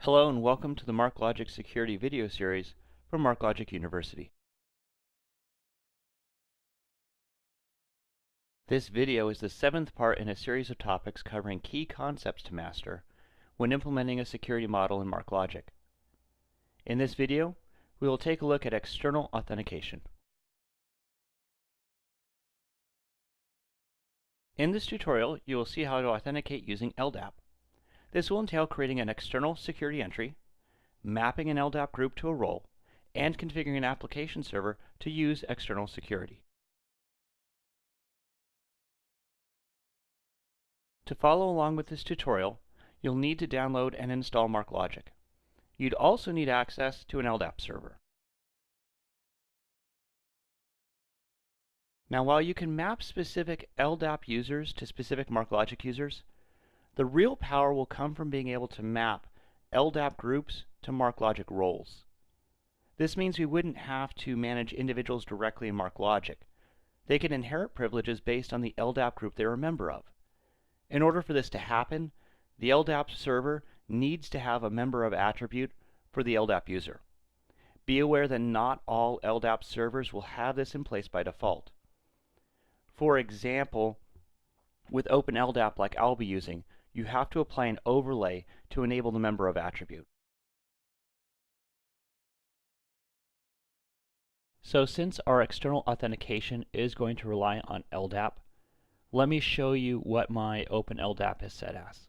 Hello and welcome to the MarkLogic Security video series from MarkLogic University. This video is the 7th part in a series of topics covering key concepts to master when implementing a security model in MarkLogic. In this video, we will take a look at external authentication. In this tutorial, you will see how to authenticate using Ldap. This will entail creating an external security entry, mapping an Ldap group to a role, and configuring an application server to use external security. To follow along with this tutorial, you'll need to download and install MarkLogic. You'd also need access to an Ldap server. Now, while you can map specific Ldap users to specific MarkLogic users, the real power will come from being able to map Ldap groups to MarkLogic roles. This means we wouldn't have to manage individuals directly in MarkLogic. They can inherit privileges based on the Ldap group they're a member of. In order for this to happen, the Ldap server needs to have a member of attribute for the Ldap user. Be aware that not all Ldap servers will have this in place by default. For example, with OpenLDAP like I'll be using, you have to apply an overlay to enable the member of attribute. So since our external authentication is going to rely on Ldap, let me show you what my OpenLDAP is set as.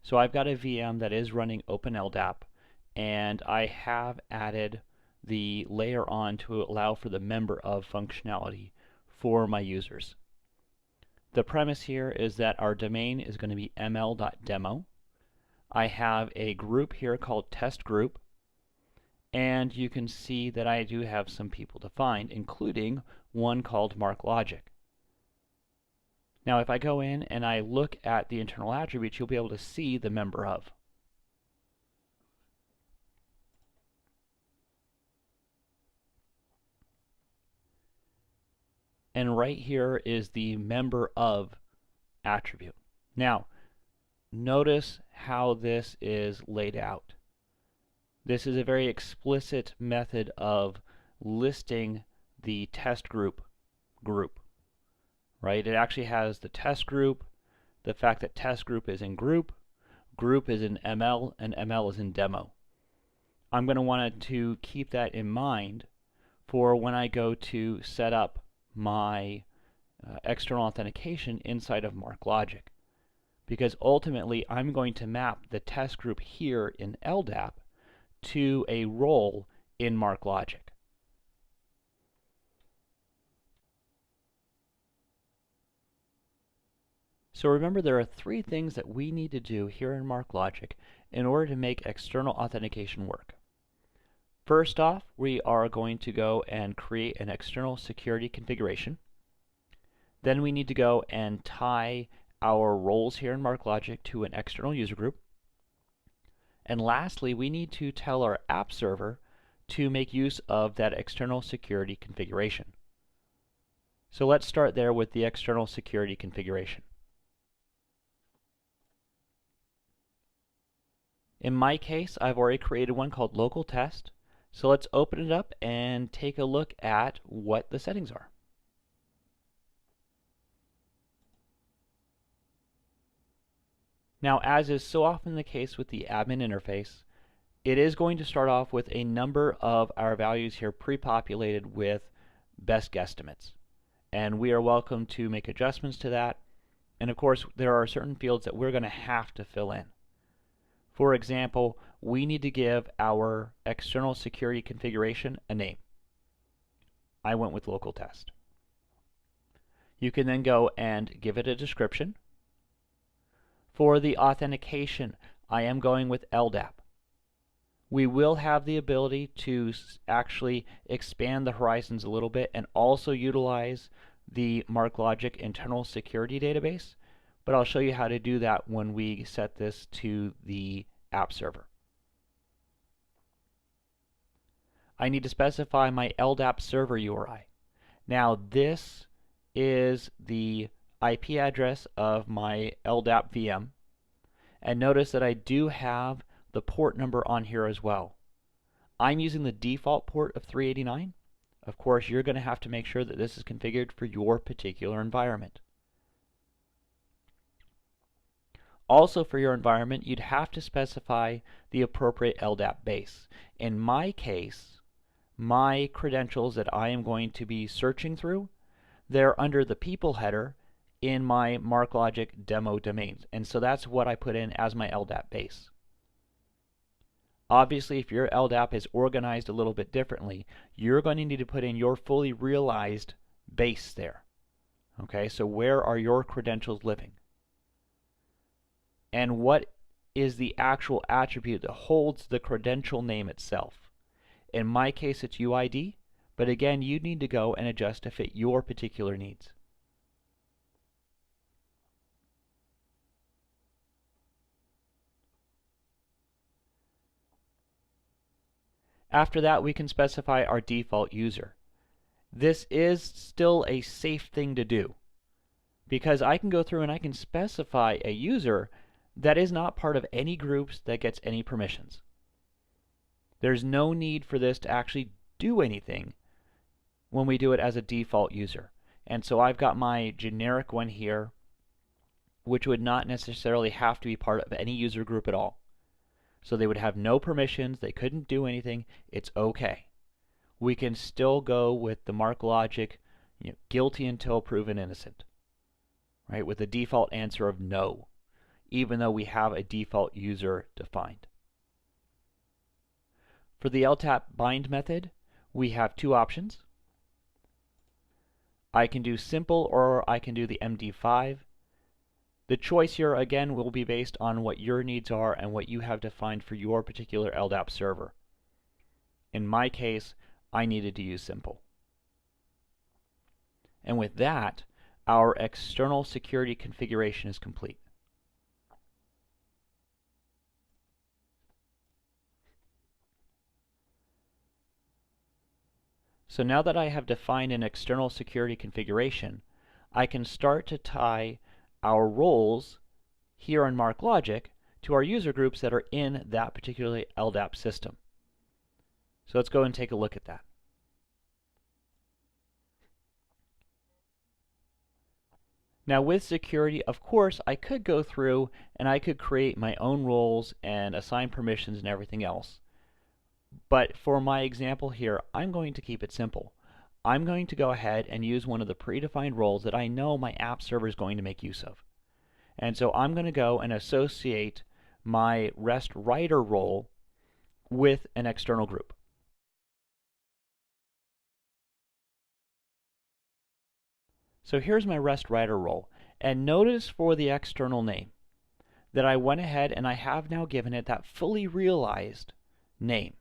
So I've got a VM that is running OpenLDAP, and I have added the layer on to allow for the member of functionality for my users. The premise here is that our domain is going to be ml.demo. I have a group here called test group, and you can see that I do have some people defined, including one called MarkLogic. Now if I go in and I look at the internal attributes, you'll be able to see the member of. And right here is the member of attribute. Now, notice how this is laid out. This is a very explicit method of listing the test group, right? It actually has the test group, the fact that test group is in group is in ML, and ML is in demo. I'm going to want to keep that in mind for when I go to set up my external authentication inside of MarkLogic, because ultimately I'm going to map the test group here in Ldap to a role in MarkLogic. So remember, there are 3 things that we need to do here in MarkLogic in order to make external authentication work. First off, we are going to go and create an external security configuration. Then we need to go and tie our roles here in MarkLogic to an external user group. And lastly, we need to tell our app server to make use of that external security configuration. So let's start there with the external security configuration. In my case, I've already created one called local test. So let's open it up and take a look at what the settings are. Now, as is so often the case with the admin interface, it is going to start off with a number of our values here pre-populated with best guesstimates. And we are welcome to make adjustments to that. And of course, there are certain fields that we're going to have to fill in. For example, we need to give our external security configuration a name. I went with local test. You can then go and give it a description. For the authentication, I am going with Ldap. We will have the ability to actually expand the horizons a little bit and also utilize the MarkLogic internal security database, but I'll show you how to do that when we set this to the app server. I need to specify my Ldap server URI. Now this is the IP address of my Ldap VM, and notice that I do have the port number on here as well. I'm using the default port of 389. Of course, you're going to have to make sure that this is configured for your particular environment. Also for your environment, you'd have to specify the appropriate Ldap base. In my case, my credentials that I am going to be searching through, they're under the people header in my MarkLogic demo domains. And so that's what I put in as my Ldap base. Obviously, if your Ldap is organized a little bit differently, you're going to need to put in your fully realized base there. Okay, so where are your credentials living? And what is the actual attribute that holds the credential name itself? In my case, it's UID, but again, you need to go and adjust to fit your particular needs. After that, we can specify our default user. This is still a safe thing to do, because I can go through and I can specify a user that is not part of any groups that gets any permissions. There's no need for this to actually do anything when we do it as a default user. And so I've got my generic one here, which would not necessarily have to be part of any user group at all. So they would have no permissions, they couldn't do anything, it's okay. We can still go with the MarkLogic, guilty until proven innocent, right, with the default answer of no, even though we have a default user defined. For the Ldap bind method, we have two options. I can do simple or I can do the MD5. The choice here, again, will be based on what your needs are and what you have defined for your particular Ldap server. In my case, I needed to use simple. And with that, our external security configuration is complete. So now that I have defined an external security configuration, I can start to tie our roles here in MarkLogic to our user groups that are in that particular Ldap system. So let's go and take a look at that. Now with security, of course, I could go through and I could create my own roles and assign permissions and everything else. But for my example here, I'm going to keep it simple. I'm going to go ahead and use one of the predefined roles that I know my app server is going to make use of. And so I'm going to go and associate my REST writer role with an external group. So here's my REST writer role. And notice for the external name that I went ahead and I have now given it that fully realized name.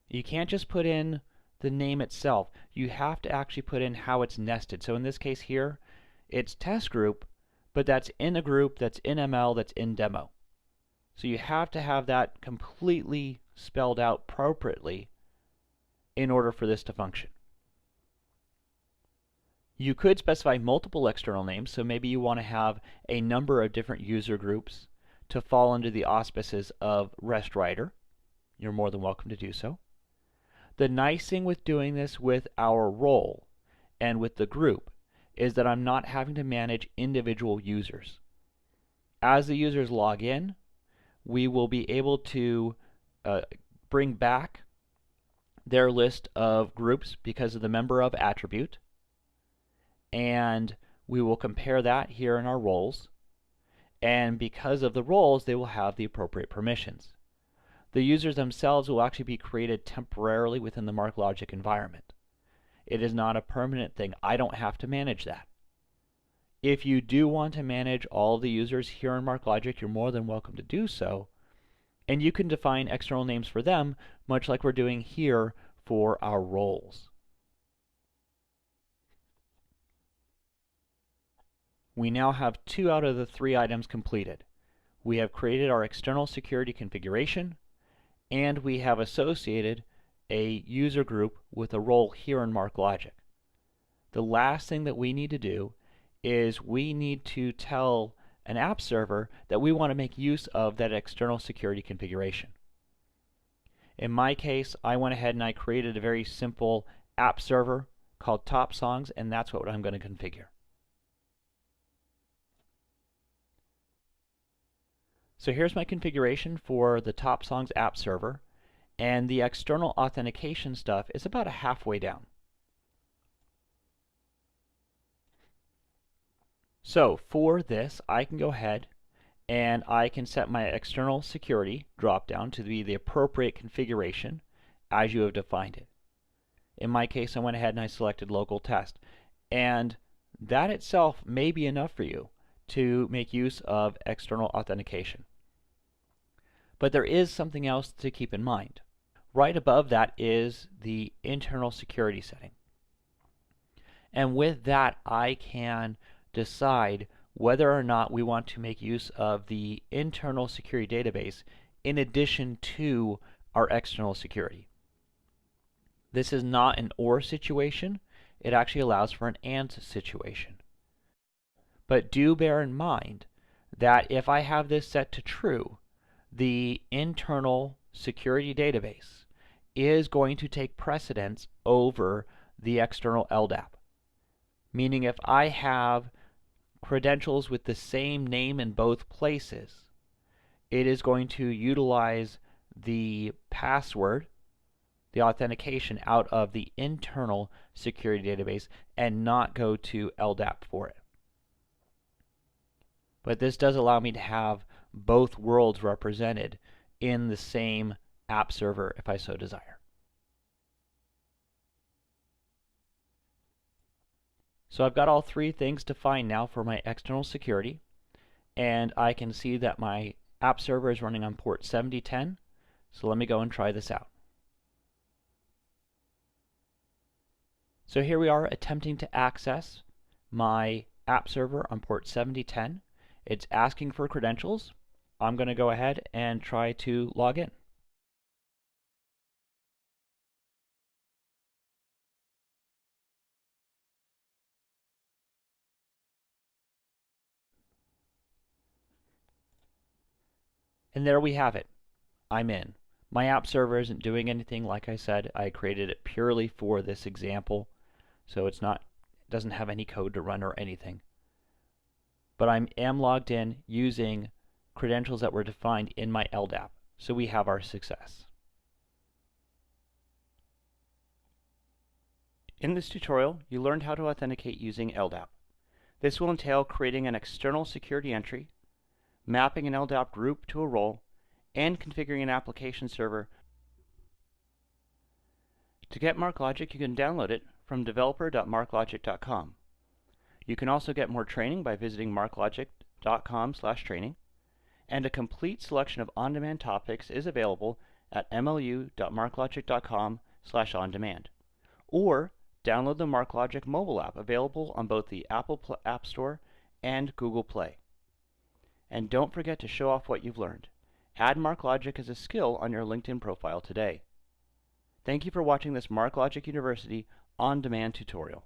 You can't just put in the name itself. You have to actually put in how it's nested. So in this case here, it's test group, but that's in a group that's in ML that's in demo. So you have to have that completely spelled out appropriately in order for this to function. You could specify multiple external names, so maybe you want to have a number of different user groups to fall under the auspices of REST writer. You're more than welcome to do so. The nice thing with doing this with our role and with the group is that I'm not having to manage individual users. As the users log in, we will be able to bring back their list of groups because of the member of attribute, and we will compare that here in our roles, and because of the roles, they will have the appropriate permissions. The users themselves will actually be created temporarily within the MarkLogic environment. It is not a permanent thing. I don't have to manage that. If you do want to manage all the users here in MarkLogic, you're more than welcome to do so. And you can define external names for them, much like we're doing here for our roles. We now have 2 out of the 3 items completed. We have created our external security configuration, and we have associated a user group with a role here in MarkLogic. The last thing that we need to do is we need to tell an app server that we want to make use of that external security configuration. In my case, I went ahead and I created a very simple app server called Top Songs, and that's what I'm going to configure. So here's my configuration for the Top Songs app server, and the external authentication stuff is about halfway down. So for this, I can go ahead and I can set my external security dropdown to be the appropriate configuration as you have defined it. In my case, I went ahead and I selected local test, and that itself may be enough for you to make use of external authentication. But there is something else to keep in mind. Right above that is the internal security setting. And with that, I can decide whether or not we want to make use of the internal security database in addition to our external security. This is not an OR situation. It actually allows for an AND situation. But do bear in mind that if I have this set to true, the internal security database is going to take precedence over the external Ldap. Meaning if I have credentials with the same name in both places, it is going to utilize the password, the authentication, out of the internal security database and not go to Ldap for it. But this does allow me to have both worlds represented in the same app server if I so desire. So I've got all three things defined now for my external security, and I can see that my app server is running on port 7010. So let me go and try this out. So here we are attempting to access my app server on port 7010. It's asking for credentials. I'm going to go ahead and try to log in. And there we have it. I'm in. My app server isn't doing anything. Like I said, I created it purely for this example, so it doesn't have any code to run or anything. But I am logged in using credentials that were defined in my Ldap, so we have our success. In this tutorial, you learned how to authenticate using Ldap. This will entail creating an external security entry, mapping an Ldap group to a role, and configuring an application server. To get MarkLogic, you can download it from developer.marklogic.com. You can also get more training by visiting marklogic.com/training, and a complete selection of on-demand topics is available at mlu.marklogic.com/on-demand. Or download the MarkLogic mobile app, available on both the Apple App Store and Google Play. And don't forget to show off what you've learned. Add MarkLogic as a skill on your LinkedIn profile today. Thank you for watching this MarkLogic University on-demand tutorial.